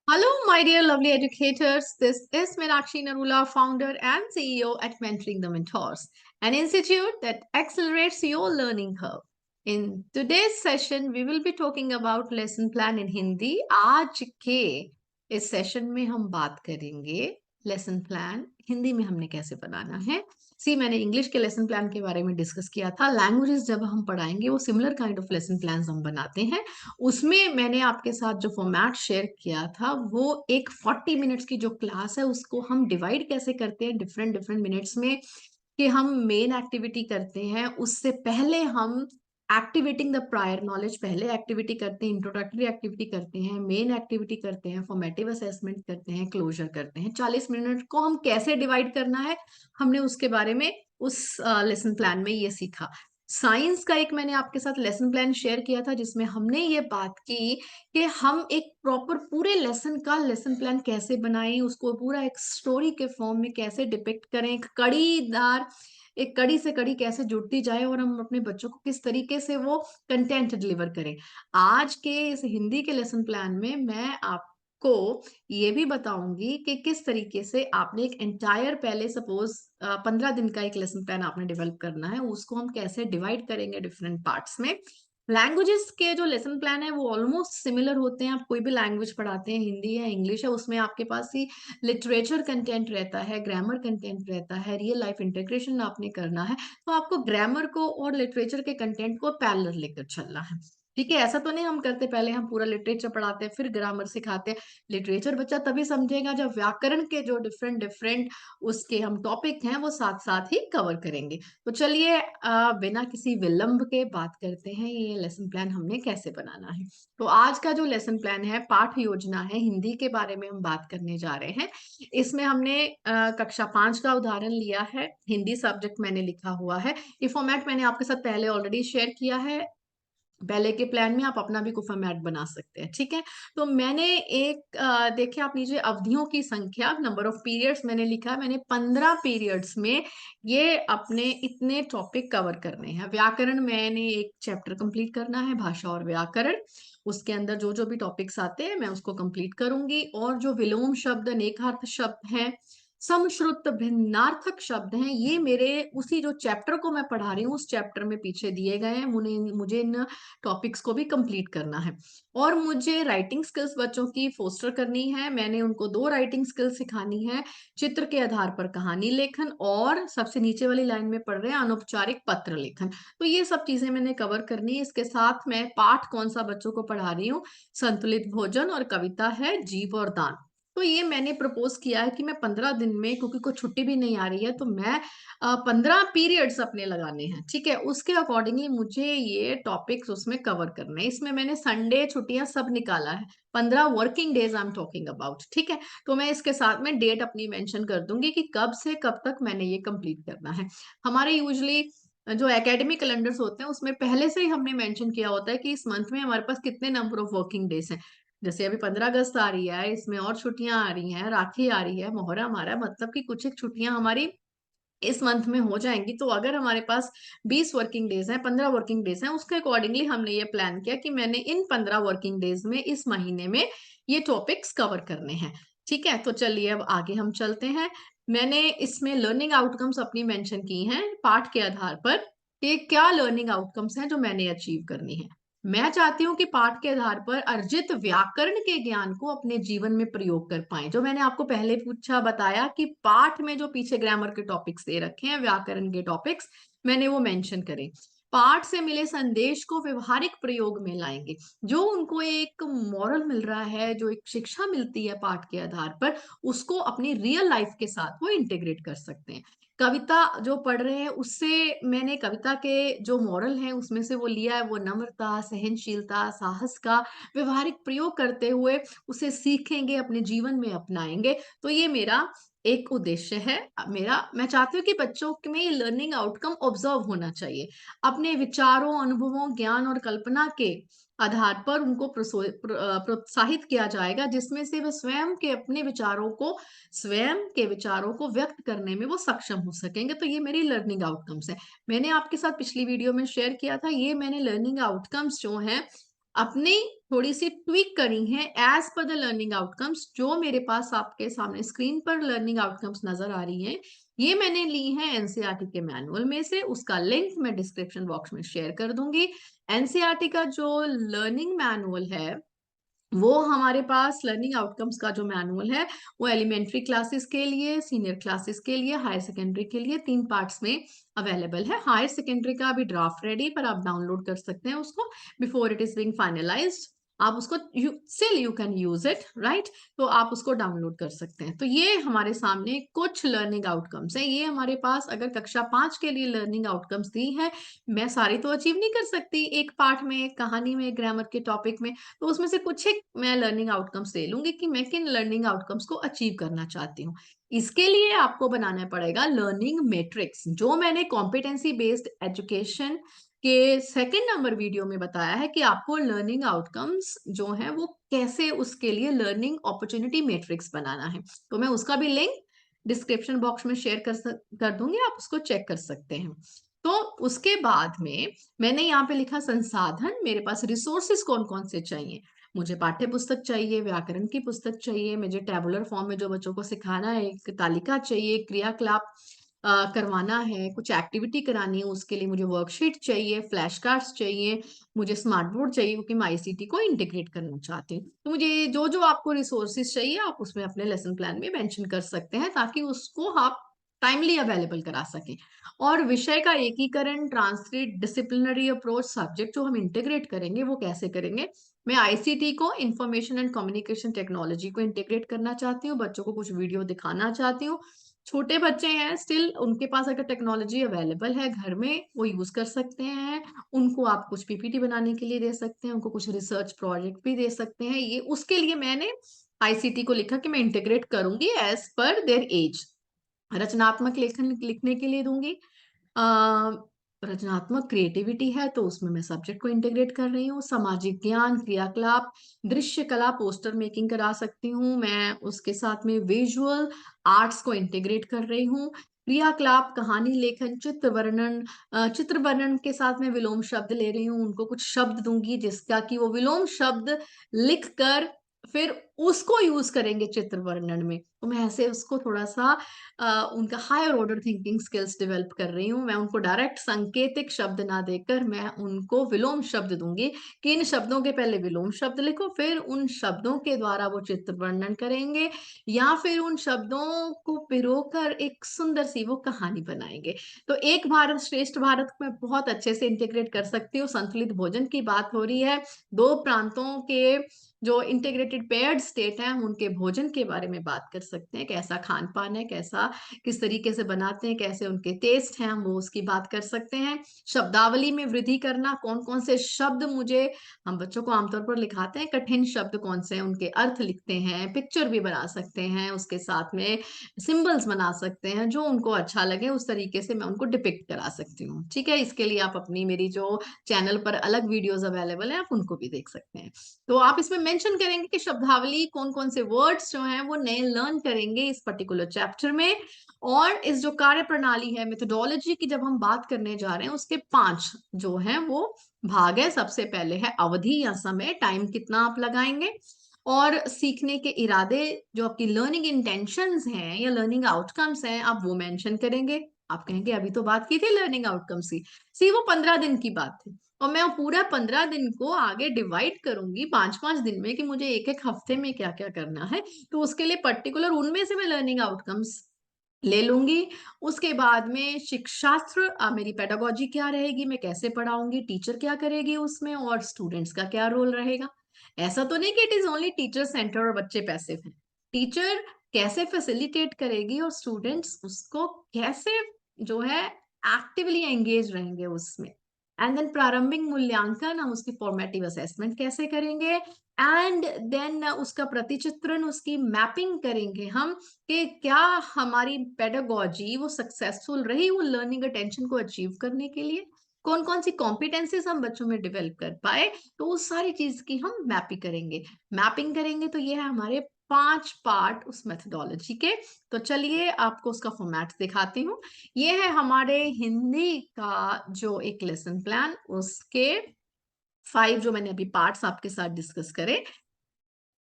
Hello, my dear lovely educators. This is Meenakshi Narula, founder and CEO at Mentoring the Mentors, an institute that accelerates your learning curve. In today's session, we will be talking about lesson plan in Hindi. आज के इस session में हम बात करेंगे lesson plan Hindi में हमने कैसे बनाना है। मैंने इंग्लिश के लेसन प्लान के बारे में डिस्कस किया था। लैंग्वेजेस जब हम पढ़ाएंगे वो similar kind of lesson plan हम बनाते हैं। उसमें मैंने आपके साथ जो फॉर्मेट शेयर किया था वो एक 40 मिनट्स की जो क्लास है उसको हम डिवाइड कैसे करते हैं डिफरेंट डिफरेंट मिनट्स में, कि हम मेन एक्टिविटी करते हैं उससे पहले हम एक्टिवेटिंग द प्रायर नॉलेज, पहले एक्टिविटी करते हैं, इंट्रोडक्टरी एक्टिविटी करते हैं, मेन एक्टिविटी करते हैं, फॉर्मेटिव असेसमेंट करते हैं, क्लोजर करते हैं। 40 मिनट को हम कैसे डिवाइड करना है हमने उसके बारे में उस लेसन प्लान में ये सीखा। साइंस का एक मैंने आपके साथ लेसन प्लान शेयर किया था जिसमें हमने ये बात की कि हम एक प्रॉपर पूरे लेसन का लेसन प्लान कैसे बनाएं, उसको पूरा एक स्टोरी के फॉर्म में कैसे डिपिक्ट करें, एक कड़ी से कड़ी कैसे जुड़ती जाए और हम अपने बच्चों को किस तरीके से वो कंटेंट डिलीवर करें। आज के इस हिंदी के लेसन प्लान में मैं आपको ये भी बताऊंगी कि किस तरीके से आपने एक एंटायर, पहले सपोज 15 दिन का एक लेसन प्लान आपने डेवलप करना है, उसको हम कैसे डिवाइड करेंगे डिफरेंट पार्ट्स में। लैंग्वेजेस के जो लेसन प्लान है वो ऑलमोस्ट सिमिलर होते हैं। आप कोई भी लैंग्वेज पढ़ाते हैं, हिंदी है इंग्लिश है, उसमें आपके पास ही लिटरेचर कंटेंट रहता है, ग्रामर कंटेंट रहता है, रियल लाइफ इंटीग्रेशन आपने करना है, तो आपको ग्रामर को और लिटरेचर के कंटेंट को पैरेलल लेकर चलना है। ठीक है, ऐसा तो नहीं हम करते पहले हम पूरा लिटरेचर पढ़ाते हैं फिर ग्रामर सिखाते हैं। लिटरेचर बच्चा तभी समझेगा जब व्याकरण के जो डिफरेंट डिफरेंट उसके हम टॉपिक हैं वो साथ साथ ही कवर करेंगे। तो चलिए बिना किसी विलंब के बात करते हैं ये लेसन प्लान हमने कैसे बनाना है। तो आज का जो लेसन प्लान है पाठ योजना है, हिंदी के बारे में हम बात करने जा रहे हैं। इसमें हमने कक्षा 5 का उदाहरण लिया है, हिंदी सब्जेक्ट मैंने लिखा हुआ है। ये फॉर्मेट मैंने आपके साथ पहले ऑलरेडी शेयर किया है। पहले के प्लान में आप अपना भी कोई फॉर्मेट बना सकते हैं। ठीक है, तो मैंने एक देखिए आप नीचे अवधियों की संख्या, नंबर ऑफ पीरियड्स मैंने लिखा है। मैंने 15 पीरियड्स में ये अपने इतने टॉपिक कवर करने हैं। व्याकरण मैंने एक चैप्टर कंप्लीट करना है, भाषा और व्याकरण। उसके अंदर जो जो भी टॉपिक्स आते हैं मैं उसको कंप्लीट करूंगी। और जो विलोम शब्द, नेकार्थ शब्द हैं, समश्रुत भिन्नार्थक शब्द हैं, ये मेरे उसी जो चैप्टर को मैं पढ़ा रही हूँ उस चैप्टर में पीछे दिए गए हैं। मुझे इन टॉपिक्स को भी कंप्लीट करना है। और मुझे राइटिंग स्किल्स बच्चों की फोस्टर करनी है। मैंने उनको 2 राइटिंग स्किल्स सिखानी है, चित्र के आधार पर कहानी लेखन, और सबसे नीचे वाली लाइन में पढ़ रहे हैं अनौपचारिक पत्र लेखन। तो ये सब चीजें मैंने कवर करनी है। इसके साथ मैं पाठ कौन सा बच्चों को पढ़ा रही हूँ, संतुलित भोजन, और कविता है जीव और दान। तो ये मैंने प्रपोज किया है कि मैं 15 दिन में, क्योंकि कोई छुट्टी भी नहीं आ रही है, तो मैं 15 पीरियड्स अपने लगाने हैं। ठीक है, उसके अकॉर्डिंगली मुझे ये टॉपिक्स उसमें कवर करने हैं। इसमें मैंने संडे छुट्टियां सब निकाला है, 15 working days I am talking about. ठीक है, तो मैं इसके साथ में डेट अपनी मेंशन कर दूंगी कि कब से कब तक मैंने ये कंप्लीट करना है। हमारे यूजली जो एकेडमिक कैलेंडर्स होते हैं उसमें पहले से ही हमने मेंशन किया होता है कि इस मंथ में हमारे पास कितने नंबर ऑफ वर्किंग डेज हैं। जैसे अभी 15 अगस्त आ रही है, इसमें और छुट्टियां आ रही हैं, राखी आ रही है, मोहर्रम आ रहा है, मतलब कि कुछ एक छुट्टियां हमारी इस मंथ में हो जाएंगी। तो अगर हमारे पास 20 वर्किंग डेज हैं, 15 वर्किंग डेज हैं, उसके अकॉर्डिंगली हमने ये प्लान किया कि मैंने इन 15 वर्किंग डेज में इस महीने में ये टॉपिक्स कवर करने हैं। ठीक है, तो चलिए अब आगे हम चलते हैं। मैंने इसमें लर्निंग आउटकम्स अपनी मेंशन की हैं पाठ के आधार पर कि क्या लर्निंग आउटकम्स हैं जो मैंने अचीव करनी है। मैं चाहती हूँ कि पाठ के आधार पर अर्जित व्याकरण के ज्ञान को अपने जीवन में प्रयोग कर पाए। जो मैंने आपको पहले पूछा बताया कि पाठ में जो पीछे ग्रामर के टॉपिक्स दे रखे हैं, व्याकरण के टॉपिक्स, मैंने वो मेंशन करे। पाठ से मिले संदेश को व्यवहारिक प्रयोग में लाएंगे। जो उनको एक मॉरल मिल रहा है, जो एक शिक्षा मिलती है पाठ के आधार पर, उसको अपनी रियल लाइफ के साथ वो इंटीग्रेट कर सकते हैं। कविता जो पढ़ रहे हैं उससे मैंने कविता के जो मॉरल है उसमें से वो लिया है, वो नम्रता, सहनशीलता, साहस का व्यवहारिक प्रयोग करते हुए उसे सीखेंगे, अपने जीवन में अपनाएंगे। तो ये मेरा एक उद्देश्य है। मेरा मैं चाहती हूँ कि बच्चों में ये लर्निंग आउटकम ऑब्जर्व होना चाहिए। अपने विचारों, अनुभवों, ज्ञान और कल्पना के आधार पर उनको प्रोत्साहित किया जाएगा, जिसमें से वे स्वयं के विचारों को व्यक्त करने में वो सक्षम हो सकेंगे। तो ये मेरी लर्निंग आउटकम्स है। मैंने आपके साथ पिछली वीडियो में शेयर किया था, ये मैंने लर्निंग आउटकम्स जो हैं अपनी थोड़ी सी ट्वीक करी है as per the learning outcomes. जो मेरे पास आपके सामने स्क्रीन पर लर्निंग आउटकम्स नजर आ रही हैं, ये मैंने ली है एनसीईआरटी के मैनुअल में से। उसका लिंक मैं डिस्क्रिप्शन बॉक्स में शेयर कर दूंगी। एनसीईआरटी का जो लर्निंग मैनुअल है, वो हमारे पास लर्निंग आउटकम्स का जो मैनुअल है, वो एलिमेंट्री क्लासेस के लिए, सीनियर क्लासेस के लिए, हायर सेकेंडरी के लिए 3 पार्ट्स में अवेलेबल है। हायर सेकेंडरी का अभी ड्राफ्ट रेडी, पर आप डाउनलोड कर सकते हैं उसको before it is being finalised. आप उसको still you can use it, right. तो आप उसको डाउनलोड कर सकते हैं। तो ये हमारे सामने कुछ लर्निंग आउटकम्स हैं। ये हमारे पास अगर कक्षा 5 के लिए लर्निंग आउटकम्स दी है, मैं सारी तो अचीव नहीं कर सकती एक पार्ट में, एक कहानी में, ग्रामर के टॉपिक में। तो उसमें से कुछ एक मैं लर्निंग आउटकम्स ले लूंगी कि मैं किन लर्निंग आउटकम्स को अचीव करना चाहती हूँ। इसके लिए आपको बनाना पड़ेगा लर्निंग मैट्रिक्स, जो मैंने कॉम्पिटेंसी बेस्ड एजुकेशन के सेकंड नंबर वीडियो में बताया है कि आपको लर्निंग आउटकम्स जो है वो कैसे, उसके लिए लर्निंग अपॉर्चुनिटी मैट्रिक्स बनाना है। तो मैं उसका भी लिंक डिस्क्रिप्शन बॉक्स में शेयर कर दूंगी, आप उसको चेक कर सकते हैं। तो उसके बाद में मैंने यहाँ पे लिखा संसाधन। मेरे पास रिसोर्सेज कौन कौन से चाहिए। मुझे पाठ्य पुस्तक चाहिए, व्याकरण की पुस्तक चाहिए, मुझे टेबुलर फॉर्म में जो बच्चों को सिखाना है एक तालिका चाहिए, क्रियाकलाप करवाना है, कुछ एक्टिविटी करानी है, उसके लिए मुझे वर्कशीट चाहिए, फ्लैश कार्ड्स चाहिए, मुझे स्मार्ट बोर्ड चाहिए, क्योंकि मैं आईसीटी को इंटीग्रेट करना चाहती हूँ। तो मुझे जो जो आपको रिसोर्सेज चाहिए, आप उसमें अपने लेसन प्लान में मेंशन कर सकते हैं, ताकि उसको आप टाइमली अवेलेबल करा सकें। और विषय का एकीकरण, ट्रांसलेट, डिसिप्लिनरी अप्रोच, सब्जेक्ट जो हम इंटीग्रेट करेंगे वो कैसे करेंगे। मैं आईसीटी को, इंफॉर्मेशन एंड कम्युनिकेशन टेक्नोलॉजी को इंटीग्रेट करना चाहती हूँ, बच्चों को कुछ वीडियो दिखाना चाहती हूँ। छोटे बच्चे हैं स्टिल, उनके पास अगर टेक्नोलॉजी अवेलेबल है घर में, वो यूज कर सकते हैं। उनको आप कुछ पीपीटी बनाने के लिए दे सकते हैं, उनको कुछ रिसर्च प्रोजेक्ट भी दे सकते हैं। ये उसके लिए मैंने आईसीटी को लिखा कि मैं इंटीग्रेट करूंगी एज पर देयर एज। रचनात्मक लेखन लिखने के लिए दूंगी। रचनात्मक क्रिएटिविटी है तो उसमें मैं सब्जेक्ट को इंटीग्रेट कर रही हूँ। सामाजिक ज्ञान, क्रियाकलाप, दृश्य कला, पोस्टर मेकिंग करा सकती हूँ मैं। उसके साथ में विजुअल आर्ट्स को इंटीग्रेट कर रही हूँ। क्रियाकलाप, कहानी लेखन, चित्र वर्णन, चित्र वर्णन के साथ में विलोम शब्द ले रही हूँ। उनको कुछ शब्द दूंगी जिसका कि वो विलोम शब्द लिख कर फिर उसको यूज करेंगे चित्र वर्णन में। तो मैं ऐसे उसको थोड़ा सा उनका higher order thinking skills develop कर रही हूँ। मैं उनको डायरेक्ट सांकेतिक शब्द ना देकर मैं उनको विलोम शब्द दूंगी कि इन शब्दों के पहले विलोम शब्द लिखो, फिर उन शब्दों के द्वारा वो चित्र वर्णन करेंगे, या फिर उन शब्दों को पिरोकर एक सुंदर सी वो कहानी बनाएंगे। तो एक भारत श्रेष्ठ भारत में बहुत अच्छे से इंटीग्रेट कर सकती हूँ। संतुलित भोजन की बात हो रही है, दो प्रांतों के जो इंटीग्रेटेड पेयर्ड स्टेट है, हम उनके भोजन के बारे में बात कर सकते हैं, कैसा खान पान है, कैसा किस तरीके से बनाते हैं, कैसे उनके टेस्ट हैं, हम वो उसकी बात कर सकते हैं। शब्दावली में वृद्धि करना, कौन कौन से शब्द मुझे, हम बच्चों को आमतौर पर लिखाते हैं कठिन शब्द कौन से हैं, उनके अर्थ लिखते हैं, पिक्चर भी बना सकते हैं, उसके साथ में सिंबल्स बना सकते हैं, जो उनको अच्छा लगे उस तरीके से मैं उनको डिपिक्ट करा सकती हूँ। ठीक है, इसके लिए आप अपनी मेरी जो चैनल पर अलग वीडियोस अवेलेबल है, आप उनको भी देख सकते हैं। तो आप इसमें मेंशन करेंगे कि शब्दावली कौन कौन से वर्ड्स जो हैं वो नए लर्न करेंगे इस पर्टिकुलर चैप्टर में। और इस जो कार्य प्रणाली है, मेथोडोलॉजी की जब हम बात करने जा रहे हैं, उसके 5 जो हैं वो भाग है। सबसे पहले है अवधि या समय, टाइम कितना आप लगाएंगे। और सीखने के इरादे, जो आपकी लर्निंग इंटेंशंस हैं या लर्निंग आउटकम्स हैं, आप वो मेंशन करेंगे। आप कहेंगे अभी तो बात की थी लर्निंग आउटकम्स की, सी वो 15 दिन की बात थी, और मैं पूरा 15 दिन को आगे डिवाइड करूंगी 5-5 दिन में कि मुझे एक एक हफ्ते में क्या क्या करना है। तो उसके लिए पर्टिकुलर उनमें से मैं लर्निंग आउटकम्स ले लूंगी। उसके बाद में शिक्षास्त्र, मेरी पेडागोजी क्या रहेगी, मैं कैसे पढ़ाऊंगी, टीचर क्या करेगी उसमें, और स्टूडेंट्स का क्या रोल रहेगा। ऐसा तो नहीं कि it is only teacher centre और बच्चे पैसिव हैं। टीचर कैसे फैसिलिटेट करेगी और स्टूडेंट्स उसको कैसे जो है एक्टिवली एंगेज रहेंगे उसमें। एंड देन प्रारंभिक मूल्यांकन, हम उसकी फॉर्मेटिव असेसमेंट कैसे करेंगे। एंड देन उसका प्रतिचित्रण, उसकी मैपिंग करेंगे हम कि क्या हमारी पेडागोजी वो सक्सेसफुल रही वो लर्निंग अटेंशन को अचीव करने के लिए, कौन कौन सी कॉम्पिटेंसीज हम बच्चों में डेवलप कर पाए। तो उस सारी चीज की हम मैपिंग करेंगे। तो ये है हमारे 5 पार्ट उस मेथोडोलॉजी के। तो चलिए आपको उसका फॉर्मेट दिखाती हूँ। ये है हमारे हिंदी का जो एक लेसन प्लान, उसके 5 जो मैंने अभी पार्ट्स आपके साथ डिस्कस करे,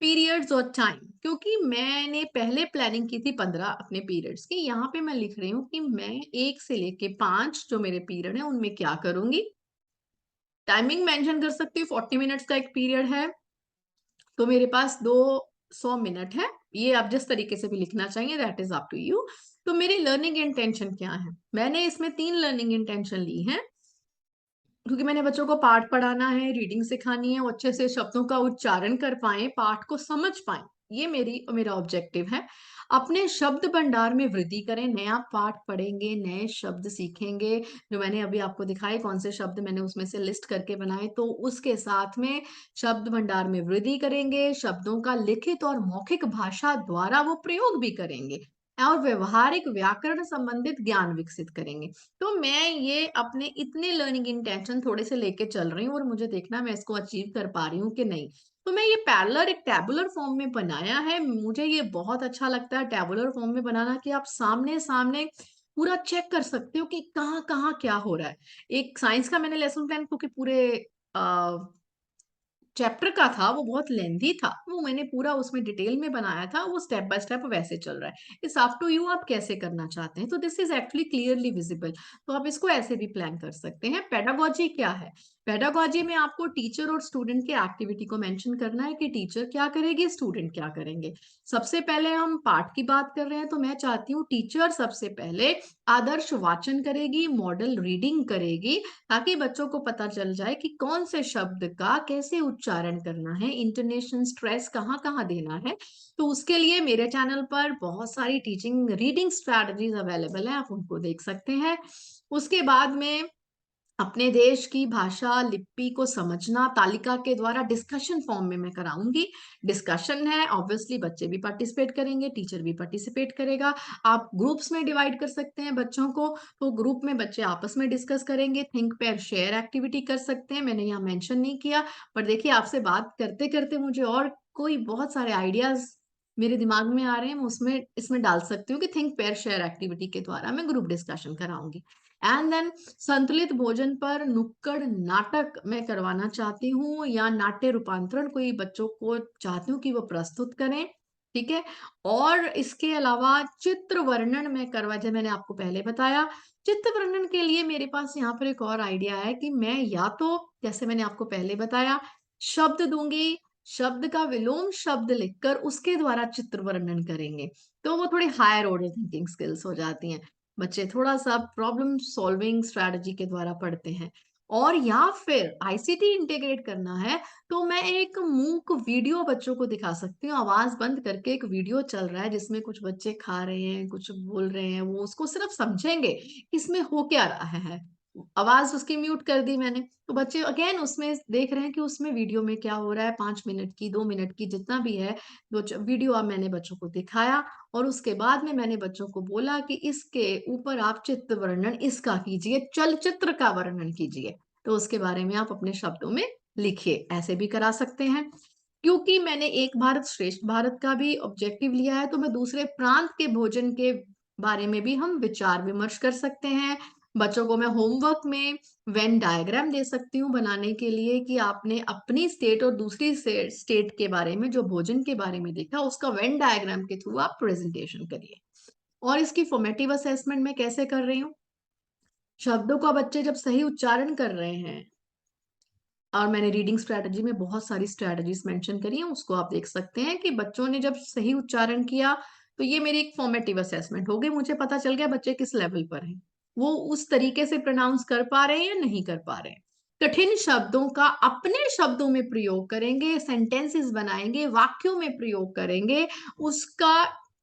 पीरियड्स और टाइम, क्योंकि मैंने पहले प्लानिंग की थी 15 अपने पीरियड्स की। यहाँ पे मैं लिख रही हूँ कि मैं 1 से लेके 5 जो मेरे पीरियड है उनमें क्या करूंगी। टाइमिंग मेंशन कर सकती हूँ, 40 मिनट्स का एक पीरियड है तो मेरे पास 200 मिनट है। ये आप जिस तरीके से भी लिखना चाहिए, that is up to you. तो मेरी लर्निंग इंटेंशन क्या है? मैंने इसमें 3 लर्निंग इंटेंशन ली है, क्योंकि मैंने बच्चों को पाठ पढ़ाना है, रीडिंग सिखानी है, वो अच्छे से शब्दों का उच्चारण कर पाए, पाठ को समझ पाए। ये मेरा ऑब्जेक्टिव है। अपने शब्द भंडार में वृद्धि करें, नया पाठ पढ़ेंगे, नए शब्द सीखेंगे। जो मैंने अभी आपको दिखाए कौन से शब्द मैंने उसमें से लिस्ट करके बनाए, तो उसके साथ में शब्द भंडार में वृद्धि करेंगे, शब्दों का लिखित और मौखिक भाषा द्वारा वो प्रयोग भी करेंगे और व्यवहारिक व्याकरण संबंधित ज्ञान विकसित करेंगे। तो मैं ये अपने इतने लर्निंग इंटेंशन थोड़े से लेके चल रही हूँ और मुझे देखना मैं इसको अचीव कर पा रही हूँ कि नहीं। तो मैं ये पैरेलल एक टैबुलर फॉर्म में बनाया है। मुझे ये बहुत अच्छा लगता है टैबुलर फॉर्म में बनाना, कि आप सामने सामने पूरा चेक कर सकते हो कि कहाँ कहाँ क्या हो रहा है। एक साइंस का मैंने लेसन प्लान, क्योंकि पूरे चैप्टर का था, वो बहुत लेंथी था, वो मैंने पूरा उसमें डिटेल में बनाया था, वो स्टेप बाय स्टेप वैसे चल रहा है। इट्स अप टू यू आप कैसे करना चाहते हैं। तो this is actually clearly visible, तो आप इसको ऐसे भी प्लान कर सकते हैं। पेडागोजी क्या है? पेडागोजी में आपको टीचर और स्टूडेंट की एक्टिविटी को मेंशन करना है कि टीचर क्या करेगी, स्टूडेंट क्या करेंगे। सबसे पहले हम पाठ की बात कर रहे हैं, तो मैं चाहती हूँ टीचर सबसे पहले आदर्श वाचन करेगी, मॉडल रीडिंग करेगी, ताकि बच्चों को पता चल जाए कि कौन से शब्द का कैसे उच्चारण करना है, इंटोनेशन स्ट्रेस कहाँ कहाँ देना है। तो उसके लिए मेरे चैनल पर बहुत सारी टीचिंग रीडिंग स्ट्रैटेजीज अवेलेबल है, आप उनको देख सकते हैं। उसके बाद में अपने देश की भाषा लिपि को समझना तालिका के द्वारा डिस्कशन फॉर्म में मैं कराऊंगी। डिस्कशन है, ऑब्वियसली बच्चे भी पार्टिसिपेट करेंगे, टीचर भी पार्टिसिपेट करेगा। आप ग्रुप्स में डिवाइड कर सकते हैं बच्चों को, तो ग्रुप में बच्चे आपस में डिस्कस करेंगे। थिंक पेयर शेयर एक्टिविटी कर सकते हैं, मैंने यहाँ मेंशन नहीं किया, पर देखिए आपसे बात करते करते मुझे और कोई बहुत सारे आइडियाज मेरे दिमाग में आ रहे हैं, मैं उसमें इसमें डाल सकती हूँ कि थिंक पेयर शेयर एक्टिविटी के द्वारा मैं ग्रुप डिस्कशन कराऊंगी। एंड देन संतुलित भोजन पर नुक्कड़ नाटक मैं करवाना चाहती हूँ, या नाट्य रूपांतरण कोई बच्चों को चाहती हूँ कि वो प्रस्तुत करें। ठीक है। और इसके अलावा चित्र वर्णन मैं करवा, जैसे मैंने आपको पहले बताया, चित्र वर्णन के लिए मेरे पास यहाँ पर एक और आइडिया है कि मैं या तो, जैसे मैंने आपको पहले बताया, शब्द दूंगी, शब्द का विलोम शब्द लिखकर उसके द्वारा चित्र वर्णन करेंगे, तो वो थोड़ी हायर ऑर्डर थिंकिंग स्किल्स हो जाती हैं। बच्चे थोड़ा सा प्रॉब्लम सॉल्विंग स्ट्रेटजी के द्वारा पढ़ते हैं। और या फिर आईसीटी इंटीग्रेट करना है, तो मैं एक मूक वीडियो बच्चों को दिखा सकती हूँ, आवाज बंद करके एक वीडियो चल रहा है जिसमें कुछ बच्चे खा रहे हैं, कुछ बोल रहे हैं, वो उसको सिर्फ समझेंगे कि इसमें हो क्या रहा है। आवाज उसकी म्यूट कर दी मैंने, तो बच्चे अगेन उसमें देख रहे हैं कि उसमें वीडियो में क्या हो रहा है। 5 मिनट की, 2 मिनट की, जितना भी है, वीडियो अब मैंने बच्चों को दिखाया, और उसके बाद में मैंने बच्चों को बोला कि इसके ऊपर आप चित्र वर्णन इसका कीजिए, चलचित्र का वर्णन कीजिए, तो उसके बारे में आप अपने शब्दों में लिखिए। ऐसे भी करा सकते हैं। क्योंकि मैंने एक भारत श्रेष्ठ भारत का भी ऑब्जेक्टिव लिया है, तो मैं दूसरे प्रांत के भोजन के बारे में भी हम विचार विमर्श कर सकते हैं। बच्चों को मैं होमवर्क में वेन डायग्राम दे सकती हूँ बनाने के लिए, कि आपने अपनी स्टेट और दूसरी स्टेट के बारे में जो भोजन के बारे में देखा, उसका वेन डायग्राम के थ्रू आप प्रेजेंटेशन करिए। और इसकी फॉर्मेटिव असेसमेंट मैं कैसे कर रही हूँ? शब्दों का बच्चे जब सही उच्चारण कर रहे हैं, और मैंने रीडिंग स्ट्रैटेजी में बहुत सारी स्ट्रैटेजीज मेंशन करी हैं, उसको आप देख सकते हैं कि बच्चों ने जब सही उच्चारण किया, तो ये मेरी एक फॉर्मेटिव असेसमेंट हो गई, मुझे पता चल गया बच्चे किस लेवल पर हैं, वो उस तरीके से प्रोनाउंस कर पा रहे हैं या नहीं कर पा रहे हैं। कठिन शब्दों का अपने शब्दों में प्रयोग करेंगे, सेंटेंसेस बनाएंगे, वाक्यों में प्रयोग करेंगे उसका।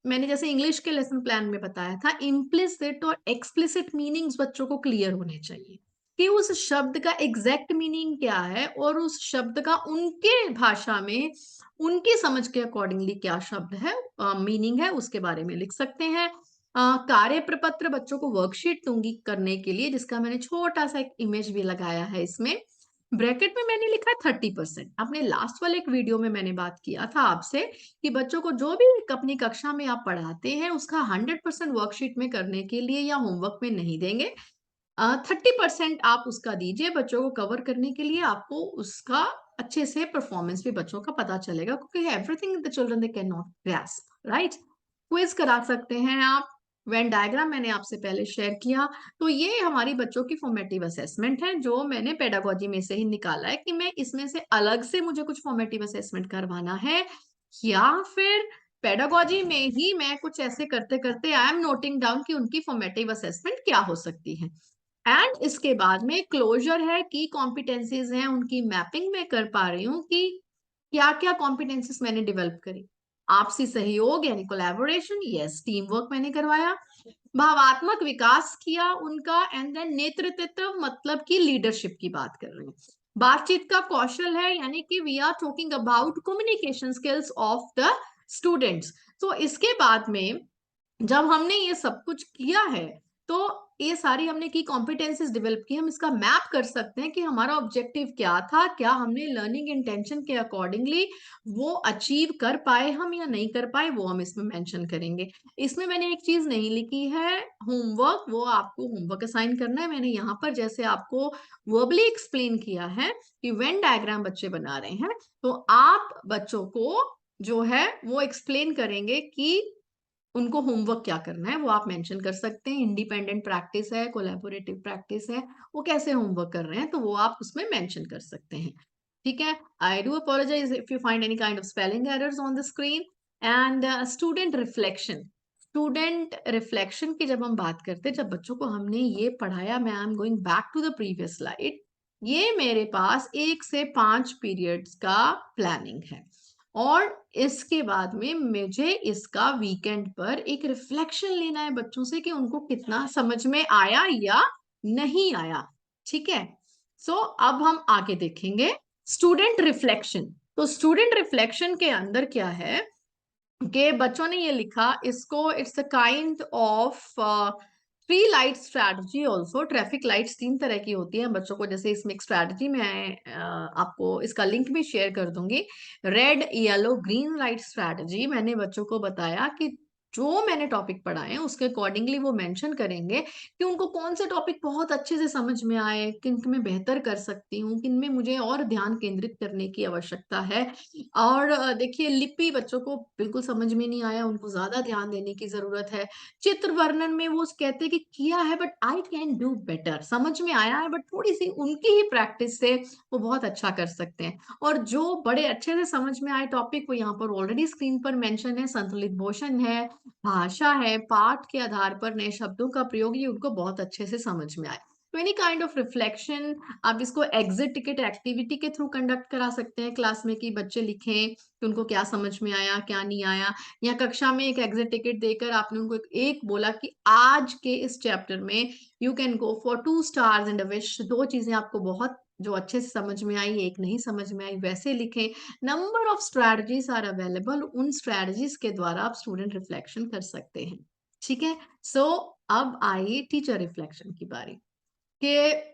मैंने जैसे इंग्लिश के लेसन प्लान में बताया था, इम्प्लिसिट और एक्सप्लिसिट मीनिंग्स बच्चों को क्लियर होने चाहिए, कि उस शब्द का एग्जैक्ट मीनिंग क्या है, और उस शब्द का उनके भाषा में उनकी समझ के अकॉर्डिंगली क्या शब्द है, मीनिंग है, उसके बारे में लिख सकते हैं। कार्य प्रपत्र बच्चों को वर्कशीट दूंगी करने के लिए, जिसका मैंने छोटा सा एक इमेज भी लगाया है इसमें। ब्रैकेट में मैंने लिखा है 30%। अपने लास्ट वाले एक वीडियो में मैंने बात किया था आपसे कि बच्चों को जो भी अपनी कक्षा में आप पढ़ाते हैं उसका 100% वर्कशीट में करने के लिए या होमवर्क में नहीं देंगे। 30% आप उसका दीजिए बच्चों को कवर करने के लिए, आपको उसका अच्छे से परफॉर्मेंस भी बच्चों का पता चलेगा, क्योंकि everything the children they can not grasp, right. Quiz करा सकते हैं आप। वेन डायग्राम मैंने आपसे पहले शेयर किया। तो ये हमारी बच्चों की फॉर्मेटिव असेसमेंट है, जो मैंने पेडागोजी में से ही निकाला है कि मैं इसमें से अलग से मुझे कुछ फॉर्मेटिव असेसमेंट करवाना है, या फिर पेडागोजी में ही मैं कुछ ऐसे करते करते आई एम नोटिंग डाउन कि उनकी फॉर्मेटिव असेसमेंट क्या हो सकती है। एंड इसके बाद में क्लोजर है, की कॉम्पिटेंसीज हैं उनकी मैपिंग में कर पा रही हूँ कि क्या क्या कॉम्पिटेंसीज मैंने डेवलप करी। आपसी सहयोग यानी कोलैबोरेशन, यस, टीम वर्क मैंने करवाया। भावात्मक विकास किया उनका, एंड देन नेतृत्व मतलब कि लीडरशिप की बात कर रहे हैं। बातचीत का कौशल है, यानी कि we are talking about communication skills of the students. तो इसके बाद में जब हमने ये सब कुछ किया है, तो ये सारी हमने की कॉम्पिटेंसीज डेवलप की, हम इसका मैप कर सकते हैं कि हमारा ऑब्जेक्टिव क्या था, क्या हमने लर्निंग इंटेंशन के अकॉर्डिंगली वो अचीव कर पाए हम या नहीं कर पाए, वो हम इसमें मेंशन करेंगे। इसमें मैंने एक चीज नहीं लिखी है, होमवर्क, वो आपको होमवर्क असाइन करना है। मैंने यहाँ पर जैसे आपको वर्बली एक्सप्लेन किया है कि वेन डायग्राम बच्चे बना रहे हैं, तो आप बच्चों को जो है वो एक्सप्लेन करेंगे कि उनको होमवर्क क्या करना है, वो आप मेंशन कर सकते हैं। इंडिपेंडेंट प्रैक्टिस है, कोलैबोरेटिव प्रैक्टिस है, वो कैसे होमवर्क कर रहे हैं, तो वो आप उसमें मेंशन कर सकते हैं। ठीक है। I do apologise if you find any kind of spelling errors on the screen. And student reflection, student reflection की जब हम बात करते हैं, जब बच्चों को हमने ये पढ़ाया, मैं I am going back to the previous slide, ये मेरे पास 1 से 5 पीरियड्स का प्लानिंग है, और इसके बाद में मुझे इसका वीकेंड पर एक रिफ्लेक्शन लेना है बच्चों से कि उनको कितना समझ में आया या नहीं आया। ठीक है। सो अब हम आगे देखेंगे स्टूडेंट रिफ्लेक्शन। तो स्टूडेंट रिफ्लेक्शन के अंदर क्या है कि बच्चों ने ये लिखा, इसको it's a kind of 3 light strategy also. Traffic lights 3 तरह की होती हैं बच्चों को, जैसे इसमें एक स्ट्रैटेजी मैं आपको इसका लिंक भी शेयर कर दूंगी, red yellow green light strategy. मैंने बच्चों को बताया कि जो मैंने टॉपिक पढ़ाए हैं उसके अकॉर्डिंगली वो मेंशन करेंगे कि उनको कौन से टॉपिक बहुत अच्छे से समझ में आए, किन में बेहतर कर सकती हूँ, किन में मुझे और ध्यान केंद्रित करने की आवश्यकता है। और देखिए, लिपि बच्चों को बिल्कुल समझ में नहीं आया, उनको ज्यादा ध्यान देने की जरूरत है। चित्र वर्णन में वो कहते हैं कि किया है but I can do better, समझ में आया है बट थोड़ी सी उनकी ही प्रैक्टिस से वो बहुत अच्छा कर सकते हैं। और जो बड़े अच्छे से समझ में आए टॉपिक, वो यहाँ पर ऑलरेडी स्क्रीन पर मेंशन है, संतुलित भोजन है, भाषा है, पाठ के आधार पर नए शब्दों का प्रयोग, ये उनको बहुत अच्छे से समझ में आए। तो एनी काइंड ऑफ रिफ्लेक्शन आप इसको एग्जिट टिकट एक्टिविटी के थ्रू कंडक्ट करा सकते हैं क्लास में, कि बच्चे लिखें कि उनको क्या समझ में आया, क्या नहीं आया। या कक्षा में एक एग्जिट टिकट देकर आपने उनको एक बोला कि आज के इस चैप्टर में you can go for 2 stars and a wish. 2 चीजें आपको बहुत जो अच्छे से समझ में आई, एक नहीं समझ में आई, वैसे लिखें। Number of strategies are available, उन स्ट्रैटेजीज के द्वारा आप स्टूडेंट रिफ्लेक्शन कर सकते हैं। ठीक है। सो अब आइए टीचर रिफ्लेक्शन की बारी, कि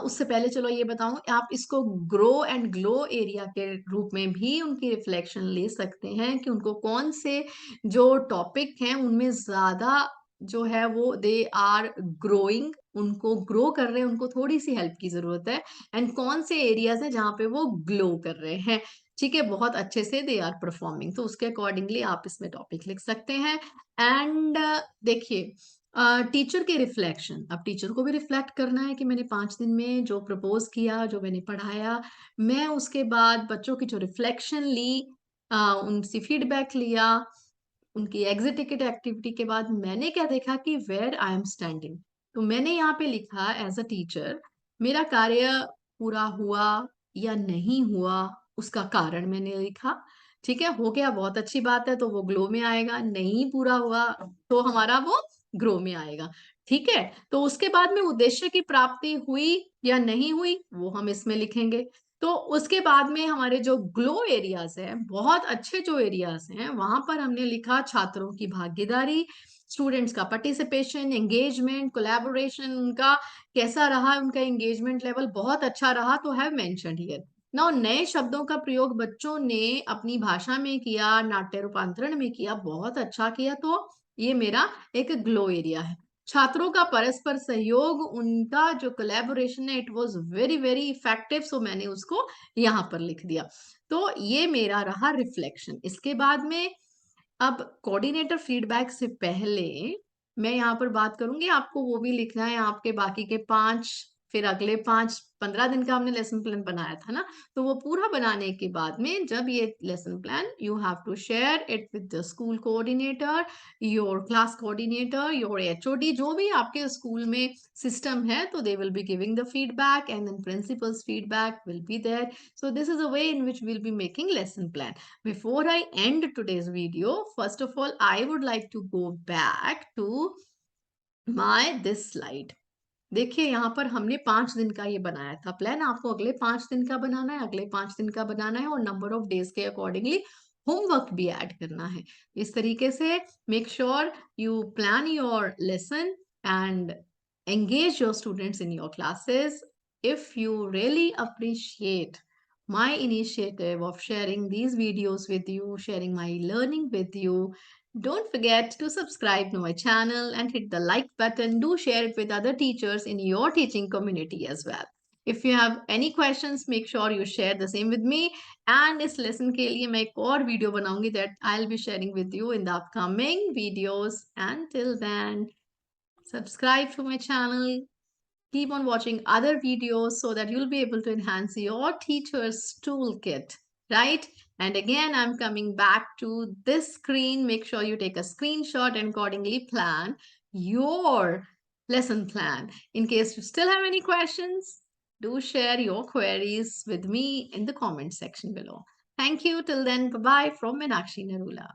उससे पहले चलो ये बताऊं, आप इसको ग्रो एंड ग्लो एरिया के रूप में भी उनकी रिफ्लेक्शन ले सकते हैं कि उनको कौन से जो टॉपिक हैं उनमें ज्यादा जो है वो दे आर ग्रोइंग, उनको ग्रो कर रहे हैं, उनको थोड़ी सी हेल्प की जरूरत है। एंड कौन से एरियाज हैं जहां पे वो ग्लो कर रहे हैं, ठीक है, बहुत अच्छे से दे आर परफॉर्मिंग, तो उसके अकॉर्डिंगली आप इसमें टॉपिक लिख सकते हैं। एंड देखिए, टीचर के रिफ्लेक्शन, अब टीचर को भी रिफ्लेक्ट करना है कि मैंने 5 दिन में जो प्रपोज किया, जो मैंने पढ़ाया, मैं उसके बाद बच्चों की जो रिफ्लेक्शन ली, उनसे फीडबैक लिया, उनकी एग्जिट टिकट एक्टिविटी के बाद मैंने क्या देखा कि वेयर आई एम स्टैंडिंग। तो मैंने यहाँ पे लिखा एज अ टीचर, मेरा कार्य पूरा हुआ या नहीं हुआ, उसका कारण मैंने लिखा। ठीक है, हो गया बहुत अच्छी बात है, तो वो ग्लो में आएगा। नहीं पूरा हुआ तो हमारा वो ग्रो में आएगा। ठीक है। तो उसके बाद में उद्देश्य की प्राप्ति हुई या नहीं हुई, वो हम इसमें लिखेंगे। तो उसके बाद में हमारे जो ग्लो एरियाज है, बहुत अच्छे जो एरियाज हैं, वहां पर हमने लिखा छात्रों की भागीदारी, स्टूडेंट्स का पार्टिसिपेशन, एंगेजमेंट, कोलैबोरेशन, उनका कैसा रहा, उनका एंगेजमेंट लेवल बहुत अच्छा रहा, तो हैव मेंशन्ड हियर। नौ नए शब्दों का प्रयोग बच्चों ने अपनी भाषा में किया, नाट्य रूपांतरण में किया, बहुत अच्छा किया, तो ये मेरा एक ग्लो एरिया है। छात्रों का परस्पर सहयोग, उनका जो कोलैबोरेशन है, it was very very effective, so मैंने उसको यहाँ पर लिख दिया। तो ये मेरा रहा रिफ्लेक्शन। इसके बाद में अब कोऑर्डिनेटर फीडबैक से पहले मैं यहाँ पर बात करूंगी, आपको वो भी लिखना है, आपके बाकी के 5, फिर अगले 5-15 दिन का हमने लेसन प्लान बनाया था ना, तो वो पूरा बनाने के बाद में जब ये lesson plan you have to share it with the school coordinator, your class coordinator, your HOD, जो भी आपके स्कूल में सिस्टम है, तो they will be giving the feedback and then principal's feedback will be there. So this is a way in which we'll be making lesson plan. Before I end today's video, first of all, I would like to go back to my this slide. देखिए यहाँ पर हमने 5 दिन का ये बनाया था plan, आपको अगले 5 दिन का बनाना है, अगले 5 दिन का बनाना है, और नंबर ऑफ डेज के अकॉर्डिंगली होमवर्क भी ऐड करना है। इस तरीके से make sure you plan your lesson and engage your students in your classes. If you really appreciate my initiative of sharing these videos with you, sharing my learning with you, don't forget to subscribe to my channel and hit the like button. Do share it with other teachers in your teaching community as well. If you have any questions, make sure you share the same with me. And इस lesson के लिए मैं एक और video बनाऊंगी that I'll be sharing with you in the upcoming videos. Until then, subscribe to my channel. Keep on watching other videos so that you'll be able to enhance your teacher's toolkit, right? And again, I'm coming back to this screen. Make sure you take a screenshot and accordingly plan your lesson plan. In case you still have any questions, do share your queries with me in the comment section below. Thank you. Till then, bye-bye from Meenakshi Narula.